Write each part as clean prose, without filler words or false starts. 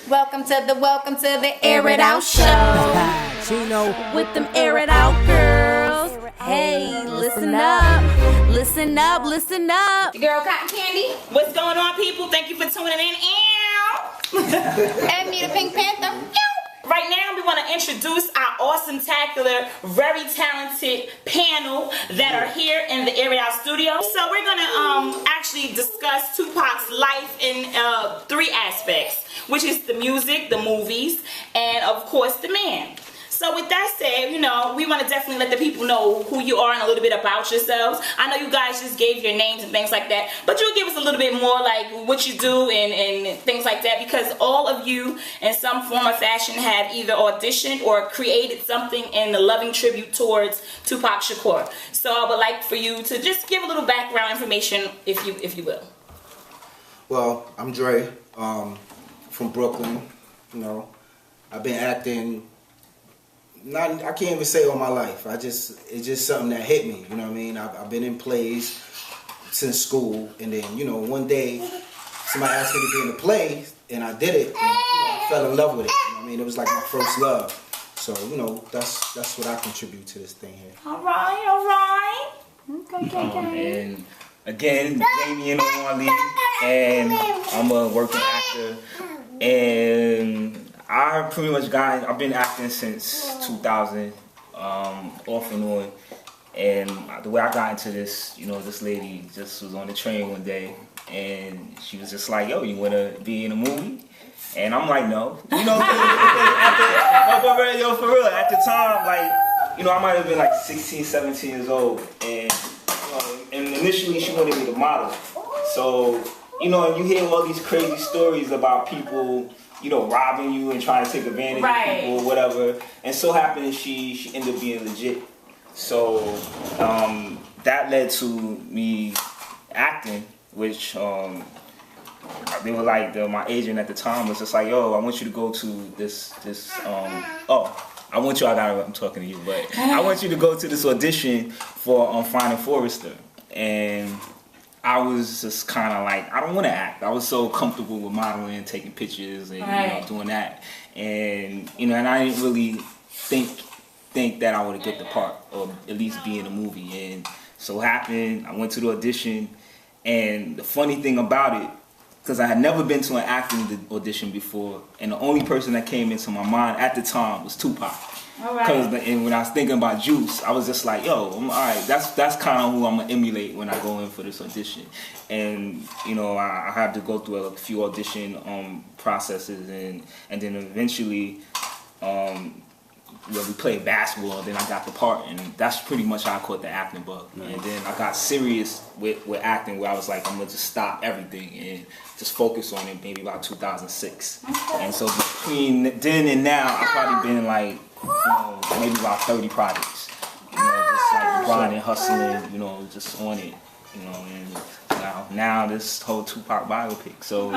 Welcome to the Air It Out Show. Chino. With them Air It Out girls. Hey, listen up. Listen up, listen up. Your girl Cotton Candy. What's going on, people? Thank you for tuning in. And me, the Pink Panther. Right now, we want to introduce our awesome-tacular, very talented panel that are here in the Air It Out studio. So we're going to actually discuss Tupac's life in three aspects, which is the music, the movies, and of course the man. So with that said, you know, we want to definitely let the people know who you are and a little bit about yourselves. I know you guys just gave your names and things like that, but you'll give us a little bit more like what you do and things like that, because all of you in some form or fashion have either auditioned or created something in the loving tribute towards Tupac Shakur. So I would like for you to just give a little background information, if you will. Well, I'm Dre, from Brooklyn. You know, I've been acting. I can't even say all my life. It's just something that hit me. You know what I mean? I've been in plays since school, and then, you know, one day somebody asked me to be in a play, and I did it, and, I fell in love with it. You know what I mean? It was like my first love. So, you know, that's what I contribute to this thing here. All right. Okay. And again, Damion Omar Lee, and I'm a working actor, and I've been acting since 2000, off and on, and the way I got into this, you know, this lady just was on the train one day, and she was just like, yo, you want to be in a movie? And I'm like, no. You know, yo, for real, at the time, like, you know, I might have been like 16, 17 years old, and, you know, and initially she wanted me to model. So, you know, and you hear all these crazy stories about people, you know, robbing you and trying to take advantage of people or whatever. And so happened she ended up being legit. So that led to me acting, which they were like, my agent at the time was just like, yo, I want you to go to I'm talking to you, but I want you to go to this audition for Finding Forrester. And I was just kind of like, I don't want to act. I was so comfortable with modeling, taking pictures, and you know, doing that. And you know, and I didn't really think that I would get the part, or at least be in a movie. And so happened, I went to the audition, and the funny thing about it, because I had never been to an acting audition before, and the only person that came into my mind at the time was Tupac. And when I was thinking about Juice, I was just like, yo, all right, that's kind of who I'm gonna emulate when I go in for this audition. And you know, I had to go through a few audition processes, and then eventually, we played basketball. Then I got the part, and that's pretty much how I caught the acting bug. Nice. And then I got serious with acting, where I was like, I'm gonna just stop everything and just focus on it. Maybe about 2006. Okay. And so between then and now, I've probably been like, you know, maybe about 30 projects. You know, just like grinding, hustling, you know, just on it. You know, and now this whole Tupac biopic. So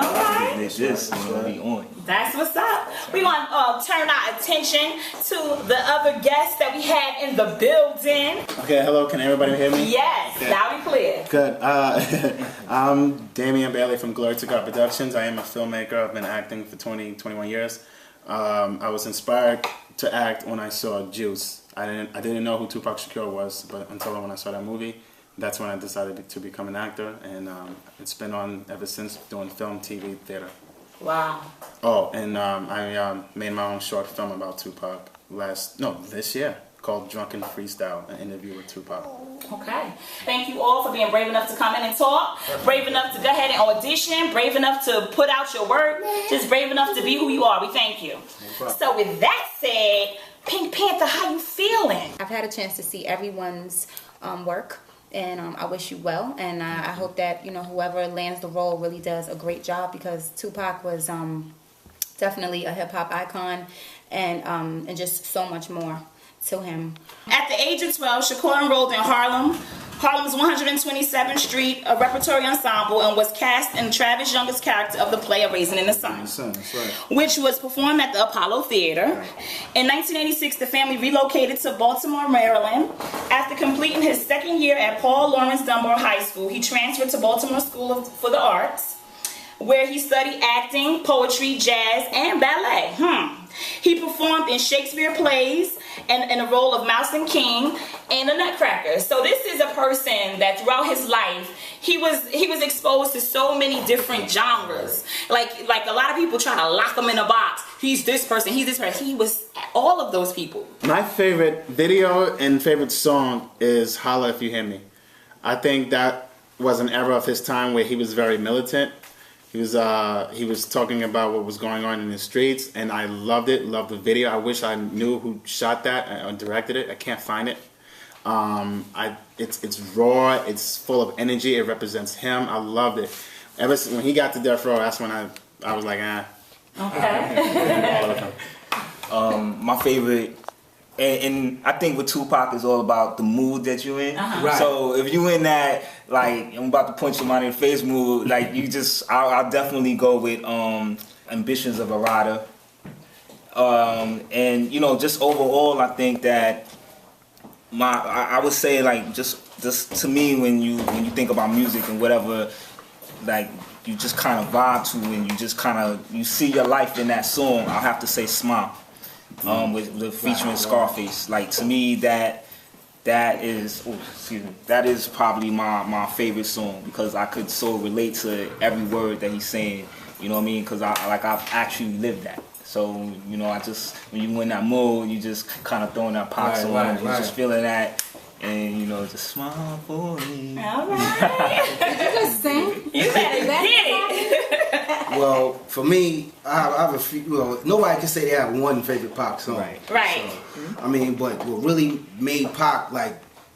this, you know, be on. That's what's up. We're going to turn our attention to the other guests that we had in the building. Okay, hello. Can everybody hear me? Yes, loud and clear. Good. I'm Damian Bailey from Glory to God Productions. I am a filmmaker. I've been acting for 21 years. I was inspired to act when I saw Juice. I didn't know who Tupac Shakur was, but until when I saw that movie, that's when I decided to become an actor, and it's been on ever since, doing film, TV, theater. Wow. Oh, and I made my own short film about Tupac this year, called Drunken Freestyle, an interview with Tupac. Okay. Thank you all for being brave enough to come in and talk, brave enough to go ahead and audition, brave enough to put out your work, just brave enough to be who you are. We thank you. No so with that said, Pink Panther, how you feeling? I've had a chance to see everyone's work. And I wish you well, and I hope that, you know, whoever lands the role really does a great job, because Tupac was definitely a hip-hop icon, and just so much more to him. At the age of 12, Shakur enrolled in Harlem's 127th Street, a repertory ensemble, and was cast in Travis Younger's character of the play A Raisin in the Sun, that's right, which was performed at the Apollo Theater. In 1986, the family relocated to Baltimore, Maryland. After completing his second year at Paul Laurence Dunbar High School, he transferred to Baltimore School for the Arts. where he studied acting, poetry, jazz, and ballet. He performed in Shakespeare plays and in the role of Mouse and King and the Nutcracker. So this is a person that throughout his life, he was exposed to so many different genres. Like a lot of people try to lock him in a box. He's this person, he's this person. He was all of those people. My favorite video and favorite song is Holla If You Hear Me. I think that was an era of his time where he was very militant. He was talking about what was going on in the streets, and I loved it. Loved the video. I wish I knew who shot that or directed it. I can't find it. It's raw. It's full of energy. It represents him. I loved it. Ever since when he got to Death Row, that's when I was like, Okay. My favorite. And I think with Tupac is all about the mood that you're in. Right. So if you in that, like, I'm about to punch somebody in the face mood, like, I'll definitely go with Ambitions of a Rider. And, you know, just overall, I think that I would say, like, just to me, when you think about music and whatever, like, you just kind of vibe to and you just kind of, you see your life in that song, I'll have to say Smile. With featuring Scarface. Like, to me, that is probably my favorite song, because I could so relate to every word that he's saying. You know what I mean? Because I've actually lived that. So, you know, when you in that mood, you just kind of throwing that pop song, you just feeling that. And, you know, just smile for me. All right. Did you just sing? You better get it. Well, for me, I have a few. Well, nobody can say they have one favorite Pac song. Right. So, I mean, but what really made Pac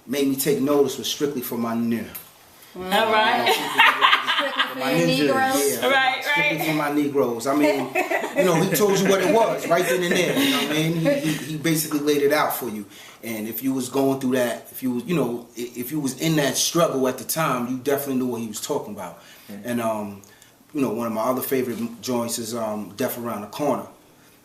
made me take notice was strictly for my nigga. All right. My ninjas, yeah. Right. Strictly for my Negroes. I mean, you know, he told you what it was right then and there. You know what I mean? He basically laid it out for you. And if you was going through that, if you was in that struggle at the time, you definitely knew what he was talking about. And you know, one of my other favorite joints is Death Around the Corner,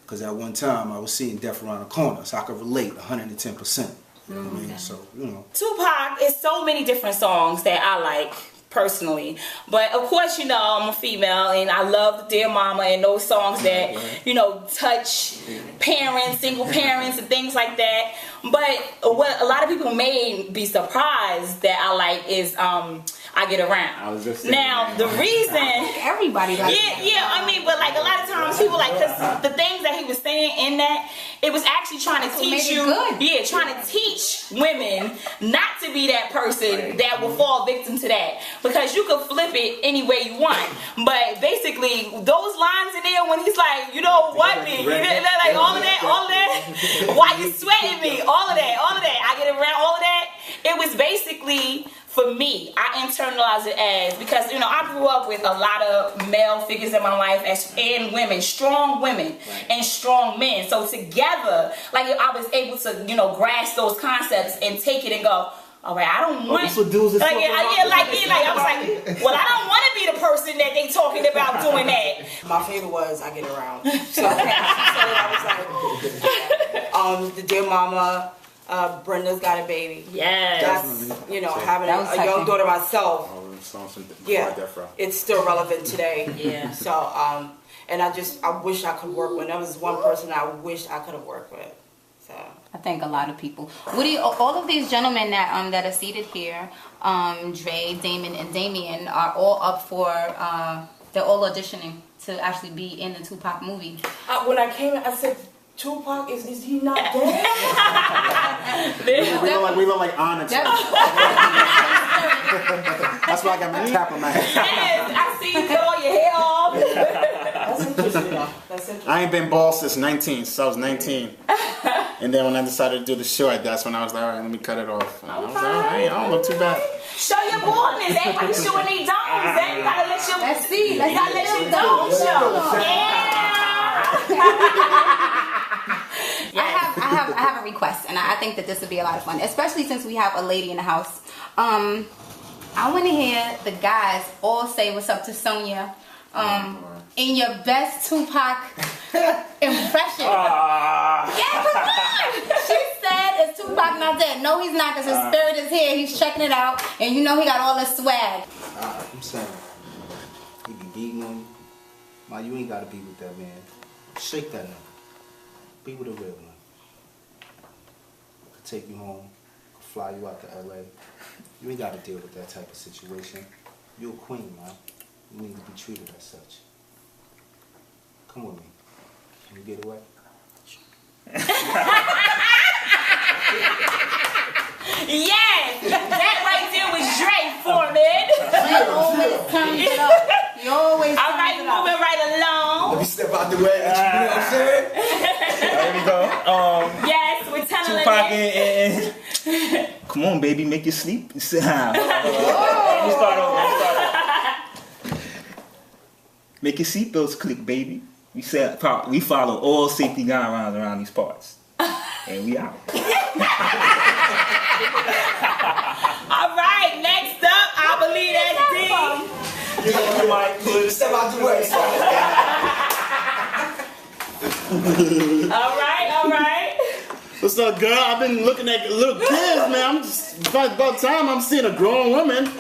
because at one time I was seeing Death Around the Corner, so I could relate 110%. You know what I mean? So, you know, Tupac is so many different songs that I like personally, but of course, you know, I'm a female and I love Dear Mama and those songs that, you know, touch parents, single parents and things like that. But what a lot of people may be surprised that I like is I Get Around. I was just saying now the reason Everybody likes I mean, but like a lot of times people like, because the things that he was saying in that, it was actually trying to teach you, trying to teach women not to be that person that will fall victim to that, because you could flip it any way you want. But basically, those lines in there when he's like, you know what, me, like all of that, why you sweating me, all of that, I get around, all of that. It was basically, for me, I internalized it as, because, you know, I grew up with a lot of male figures in my life and women, strong women and strong men. So together, like, I was able to, you know, grasp those concepts and take it and go, all right, I don't want, I was like, well, I don't want to be the person that they talking about doing that. My favorite was I Get Around. So I was like, the Dear Mama, Brenda's Got a Baby. Yes. That's, you know, having a young daughter myself. It's still relevant today. Yeah. So, and I wish I could work with. That was one person I wish I could have worked with. So. I think a lot of people. Woody, all of these gentlemen that are seated here, Dre, Damon, and Damian, are all up for. They're all auditioning to actually be in the Tupac movie. When I came in, I said, Tupac, is he not dead? we look like Onyx. That's why I got my cap on my head. Yes, I see you cut all your hair off. That's interesting. That's interesting. I ain't been bald since 19, so I was 19. And then when I decided to do the short, that's when I was like, all right, let me cut it off. And I was like, all right, I don't look too bad. Show your baldness. Everybody showing their domes. You gotta let your, Let's see. you gotta let your domes show. Yeah. I have a request, and I think that this would be a lot of fun, especially since we have a lady in the house. I want to hear the guys all say what's up to Sonja in your best Tupac impression. Yeah, come on! She said, is Tupac not dead? No, he's not, because his spirit is here. He's checking it out, and you know he got all this swag. I'm saying, he be beating on you. Ma, you ain't gotta be with that man. Shake that nigga. Be with a real one. Could take you home, could fly you out to LA. You ain't gotta deal with that type of situation. You're a queen, man. You need to be treated as such. Come with me. Can you get away? Yes! That right there was Dre Foreman. You always turn it up. You always All right, turn it up. moving right along. Let me step out the way. You know what I'm saying? There we go. Yes, we're telling Tupac it. and come on, baby, make you sleep. Let me start over. Make your seatbelts click, baby. We follow all safety guidelines around these parts, and we out. All right, next up, I believe that's D. Get on the mic. Step out the way. All right. What's up, girl? I've been looking at little kids, man. I'm just about time I'm seeing a grown woman.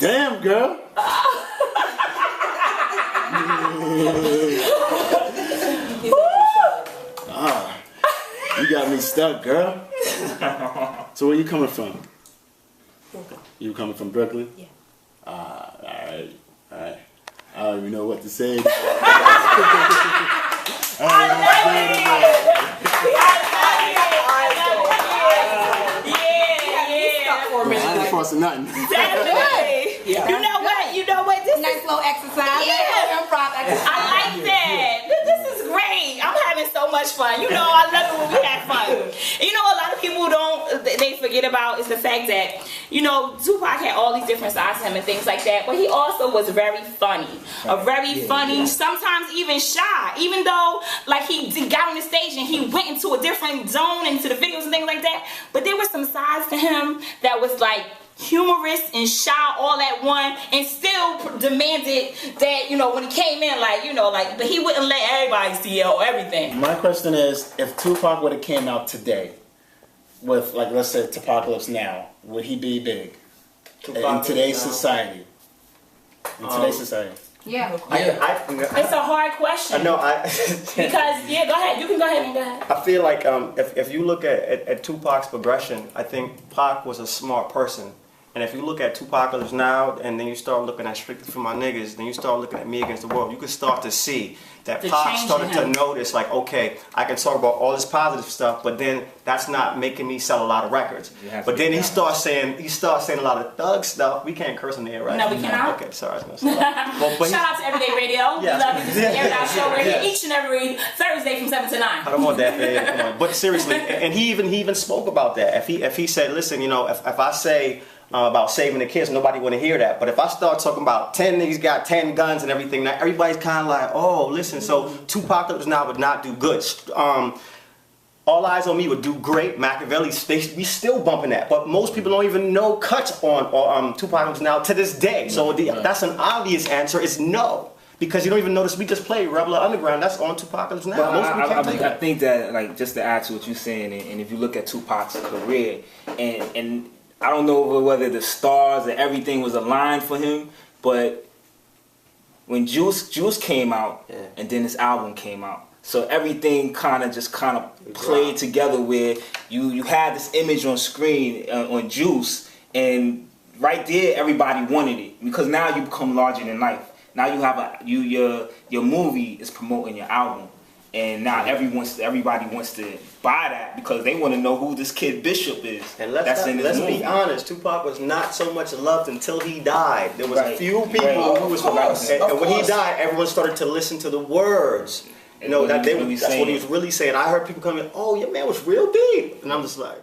Damn, girl. You got me stuck, girl. So where you coming from? Brooklyn. You coming from Brooklyn? Yeah. All right. I don't even know what to say. I ain't forcing nothing. Yeah. You know what? This Nice little exercise. Yeah. Improv exercise. I like that. This is great. I'm having so much fun. You know, I love it when we have fun. You know, a lot of people they forget about is the fact that, you know, Tupac had all these different sides to him and things like that, but he also was very funny. Funny, sometimes even shy. Even though, like, he got on the stage and he went into a different zone, into the videos and things like that, but there were some sides to him that was, like, humorous and shy all at one, and still demanded that, you know, when he came in, like, you know, like, but he wouldn't let everybody see everything. My question is, if Tupac would have came out today with, like, let's say Tupacalypse now, would he be big in today's society? In today's society. Yeah. It's a hard question. No, because go ahead. You can go ahead and go ahead. I feel like if you look at Tupac's progression, I think Pac was a smart person. And if you look at Tupacalypse now, and then you start looking at Strictly for My Niggas, then you start looking at Me Against the World, you can start to see that Pac started to notice, like, okay, I can talk about all this positive stuff, but then that's not making me sell a lot of records. But then he starts saying a lot of thug stuff. We can't curse on the air, right? No, we cannot. Okay, sorry, I was gonna say that. But Shout out to Everyday Radio. We love you. This is the Air Out Show. We're here each and every Thursday from 7 to 9. I don't want that, man. Come on. But seriously, and he even spoke about that. If he said, listen, you know, if I say about saving the kids, nobody want to hear that. But if I start talking about 10 niggas got 10 guns and everything, now everybody's kind of like, oh, listen. So Tupac now would not do good. All Eyes on Me would do great. Machiavelli, we still bumping that. But most people don't even know cuts on Tupac now to this day. So that's an obvious answer. Is no. Because you don't even notice we just played Rebel Underground. That's on Tupac now. Well, I think that, like, just to add to what you're saying, and if you look at Tupac's career, and I don't know whether the stars and everything was aligned for him, but when Juice came out, and then this album came out, so everything kind of played together where you had this image on screen on Juice, and right there everybody wanted it because now you become larger than life. Now you have your movie is promoting your album, and now everybody wants to buy that because they want to know who this kid Bishop is. And let's be honest, Tupac was not so much loved until he died. There was a few people who was loved, and when he died, everyone started to listen to the words. You know, that's what he was really saying. I heard people coming, oh, your man was real deep, and I'm just like.